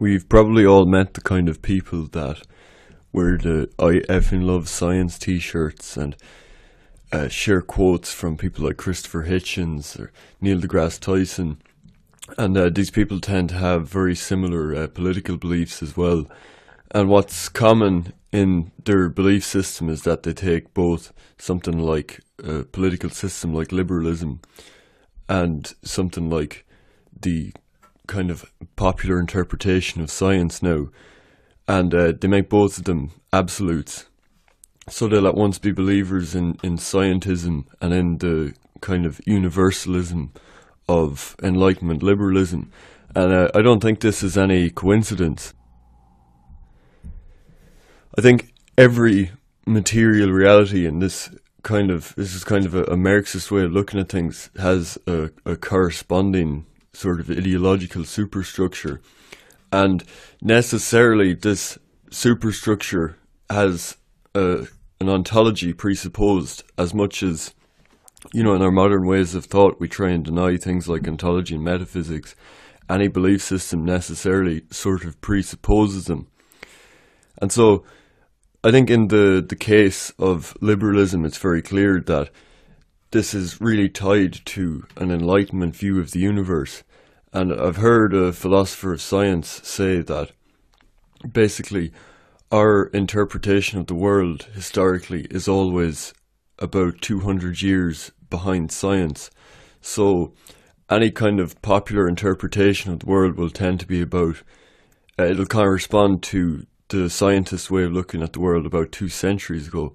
We've probably all met the kind of people that wear the I effing love science t-shirts and share quotes from people like Christopher Hitchens or Neil deGrasse Tyson. And these people tend to have very similar political beliefs as well. And what's common in their belief system is that they take both something like a political system like liberalism and something like the kind of popular interpretation of science now, and they make both of them absolutes. So they'll at once be believers in scientism and in the kind of universalism of Enlightenment liberalism. And I don't think this is any coincidence. I think every material reality in this is kind of a Marxist way of looking at things, has a corresponding sort of ideological superstructure, and necessarily this superstructure has an ontology presupposed. As much as, in our modern ways of thought we try and deny things like ontology and metaphysics, any belief system necessarily sort of presupposes them. And so I think in the case of liberalism, it's very clear that this is really tied to an Enlightenment view of the universe. And I've heard a philosopher of science say that basically our interpretation of the world historically is always about 200 years behind science. So any kind of popular interpretation of the world will tend to be about, it'll correspond to the scientist way of looking at the world about 2 centuries ago.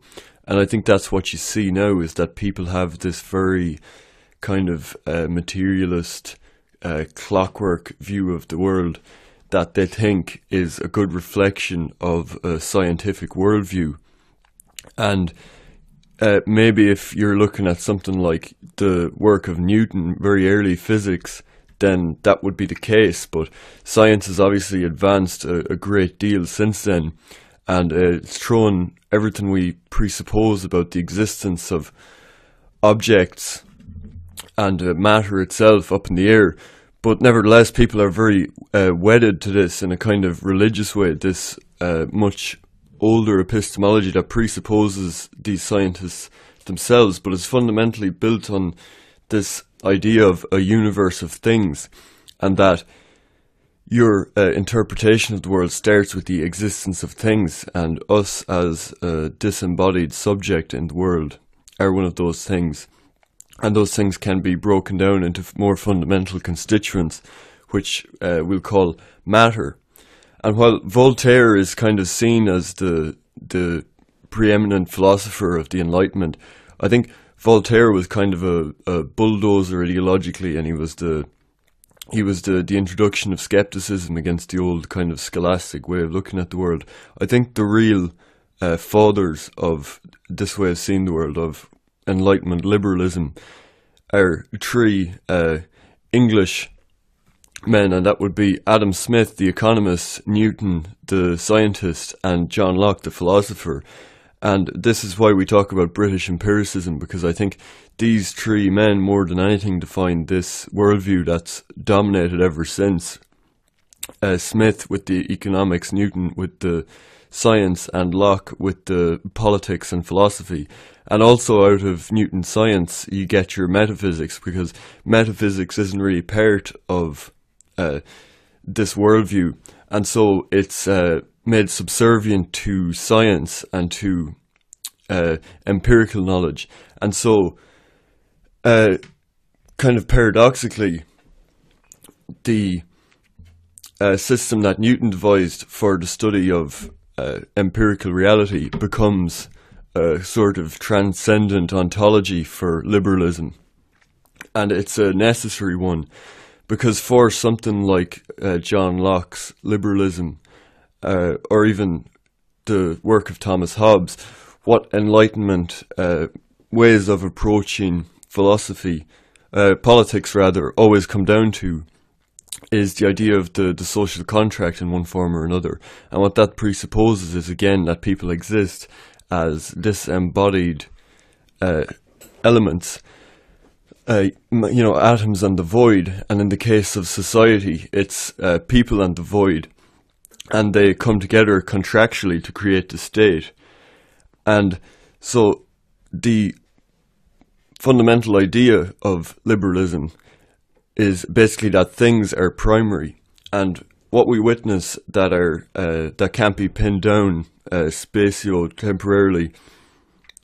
And I think that's what you see now, is that people have this very kind of materialist, clockwork view of the world that they think is a good reflection of a scientific worldview. And maybe if you're looking at something like the work of Newton, very early physics, then that would be the case. But science has obviously advanced a great deal since then, and it's thrown everything we presuppose about the existence of objects and matter itself up in the air. But nevertheless, people are very wedded to this in a kind of religious way, this much older epistemology that presupposes these scientists themselves, but is fundamentally built on this idea of a universe of things, and that your interpretation of the world starts with the existence of things, and us as a disembodied subject in the world are one of those things. And those things can be broken down into more fundamental constituents, which we'll call matter. And while Voltaire is kind of seen as the preeminent philosopher of the Enlightenment, I think Voltaire was kind of a bulldozer ideologically, and he was the introduction of skepticism against the old kind of scholastic way of looking at the world. I think the real fathers of this way of seeing the world, of Enlightenment liberalism, are 3 English men, and that would be Adam Smith, the economist, Newton, the scientist, and John Locke, the philosopher. And this is why we talk about British empiricism, because I think these 3 men, more than anything, define this worldview that's dominated ever since. Smith with the economics, Newton with the science, and Locke with the politics and philosophy. And also out of Newton's science, you get your metaphysics, because metaphysics isn't really part of this worldview. And so it's made subservient to science and to empirical knowledge. And so, kind of paradoxically, the system that Newton devised for the study of empirical reality becomes a sort of transcendent ontology for liberalism. And it's a necessary one, because for something like John Locke's liberalism, or even the work of Thomas Hobbes, what Enlightenment ways of approaching politics rather, always come down to is the idea of the social contract in one form or another. And what that presupposes is, again, that people exist as disembodied elements, atoms and the void. And in the case of society, it's people and the void. and they come together contractually to create the state. And so the fundamental idea of liberalism is basically that things are primary, and what we witness that are that can't be pinned down spatio-temporarily,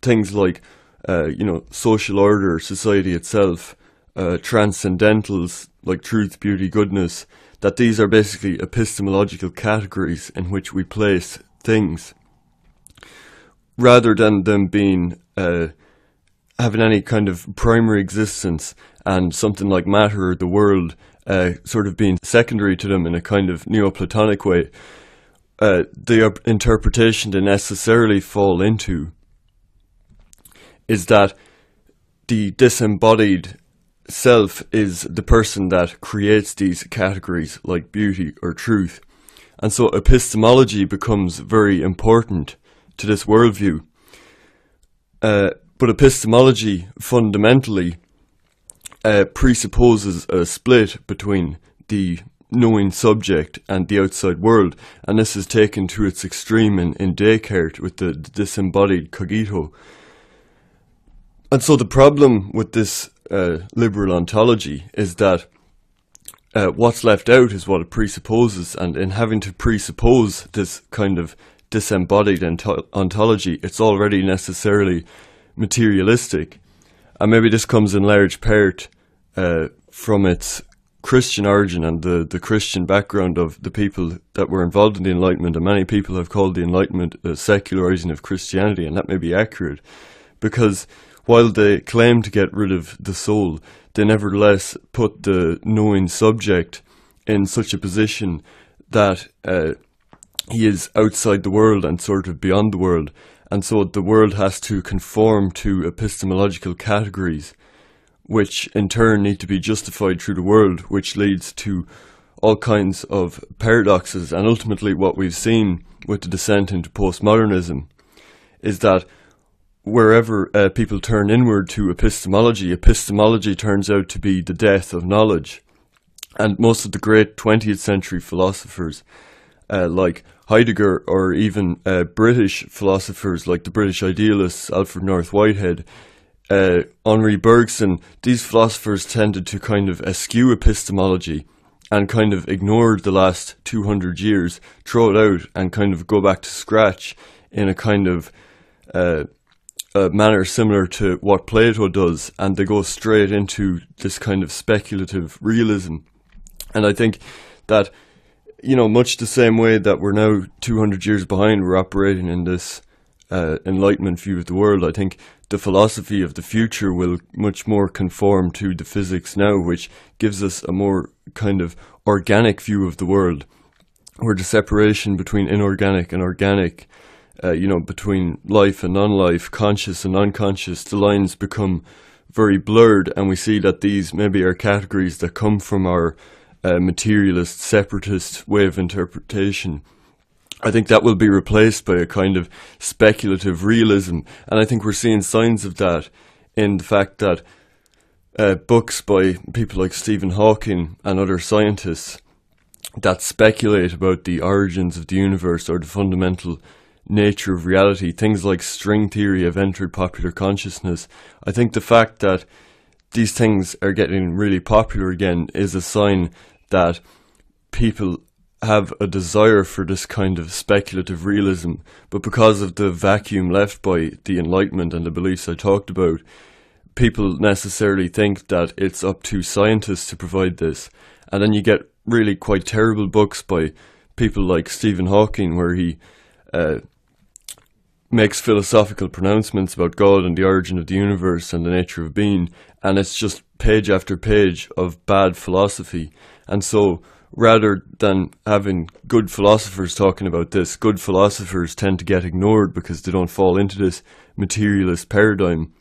things like social order, society itself, transcendentals like truth, beauty, goodness, that these are basically epistemological categories in which we place things, rather than them being having any kind of primary existence, and something like matter or the world sort of being secondary to them in a kind of Neoplatonic way. The interpretation they necessarily fall into is that the disembodied self is the person that creates these categories like beauty or truth. And so epistemology becomes very important to this worldview. But epistemology fundamentally presupposes a split between the knowing subject and the outside world, and this is taken to its extreme in Descartes with the disembodied cogito. And so the problem with this liberal ontology is that what's left out is what it presupposes, and in having to presuppose this kind of disembodied ontology, it's already necessarily materialistic. And maybe this comes in large part from its Christian origin and the Christian background of the people that were involved in the Enlightenment, and many people have called the Enlightenment a secularizing of Christianity, and that may be accurate, because while they claim to get rid of the soul, they nevertheless put the knowing subject in such a position that he is outside the world and sort of beyond the world. And so the world has to conform to epistemological categories, which in turn need to be justified through the world, which leads to all kinds of paradoxes. And ultimately what we've seen with the descent into postmodernism is that wherever people turn inward to epistemology, epistemology turns out to be the death of knowledge. And most of the great 20th century philosophers, like Heidegger, or even British philosophers like the British idealists, Alfred North Whitehead, Henri Bergson, these philosophers tended to kind of eschew epistemology and kind of ignore the last 200 years, throw it out and kind of go back to scratch in a kind of a manner similar to what Plato does, and they go straight into this kind of speculative realism. And I think that, much the same way that we're now 200 years behind, we're operating in this Enlightenment view of the world. I think the philosophy of the future will much more conform to the physics now, which gives us a more kind of organic view of the world, where the separation between inorganic and organic, between life and non-life, conscious and unconscious, the lines become very blurred, and we see that these maybe are categories that come from our materialist, separatist way of interpretation. I think that will be replaced by a kind of speculative realism, and I think we're seeing signs of that in the fact that books by people like Stephen Hawking and other scientists that speculate about the origins of the universe or the fundamental nature of reality, things like string theory, have entered popular consciousness. I think the fact that these things are getting really popular again is a sign that people have a desire for this kind of speculative realism, but because of the vacuum left by the Enlightenment and the beliefs I talked about, people necessarily think that it's up to scientists to provide this. And then you get really quite terrible books by people like Stephen Hawking, where he makes philosophical pronouncements about God and the origin of the universe and the nature of being, and it's just page after page of bad philosophy. And so rather than having good philosophers talking about this, good philosophers tend to get ignored because they don't fall into this materialist paradigm.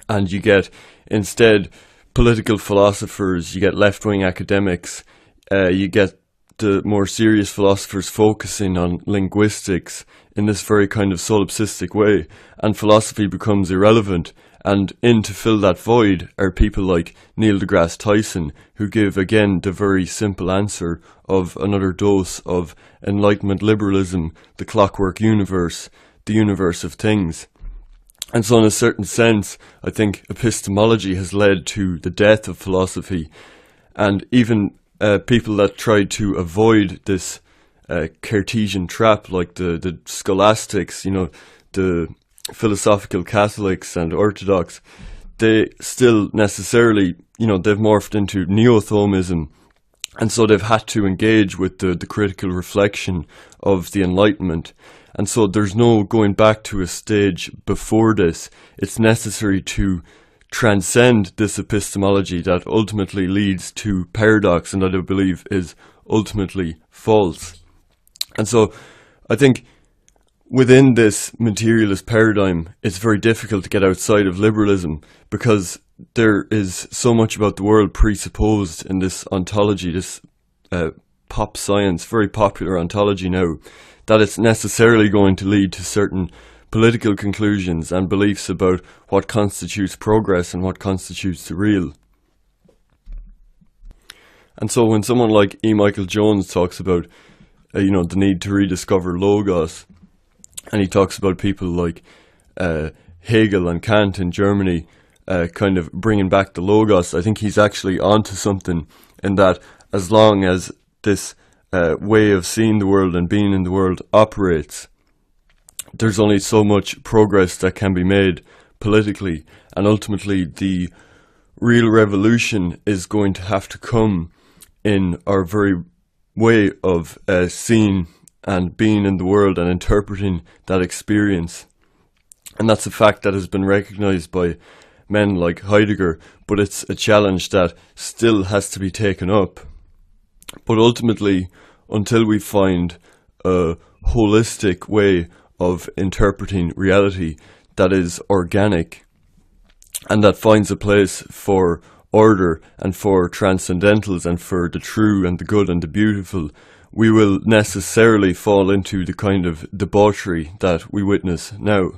And you get instead political philosophers, you get left-wing academics, you get the more serious philosophers focusing on linguistics in this very kind of solipsistic way, and philosophy becomes irrelevant, And in to fill that void are people like Neil deGrasse Tyson, who give again the very simple answer of another dose of Enlightenment liberalism, the clockwork universe, the universe of things. And so in a certain sense, I think epistemology has led to the death of philosophy. And even people that tried to avoid this Cartesian trap, like the scholastics, the philosophical Catholics and Orthodox, they still necessarily, they've morphed into neo-Thomism. And so they've had to engage with the critical reflection of the Enlightenment. And so there's no going back to a stage before this. It's necessary to transcend this epistemology that ultimately leads to paradox and that I believe is ultimately false. And so I think within this materialist paradigm, it's very difficult to get outside of liberalism because there is so much about the world presupposed in this ontology, this pop science, very popular ontology now, that it's necessarily going to lead to certain political conclusions and beliefs about what constitutes progress and what constitutes the real. And so when someone like E. Michael Jones talks about the need to rediscover logos, and he talks about people like Hegel and Kant in Germany kind of bringing back the logos, I think he's actually onto something in that as long as this way of seeing the world and being in the world operates, there's only so much progress that can be made politically, and ultimately the real revolution is going to have to come in our very way of seeing and being in the world and interpreting that experience. And that's a fact that has been recognized by men like Heidegger, but it's a challenge that still has to be taken up. But ultimately, until we find a holistic way of interpreting reality that is organic and that finds a place for order and for transcendentals and for the true and the good and the beautiful, we will necessarily fall into the kind of debauchery that we witness now.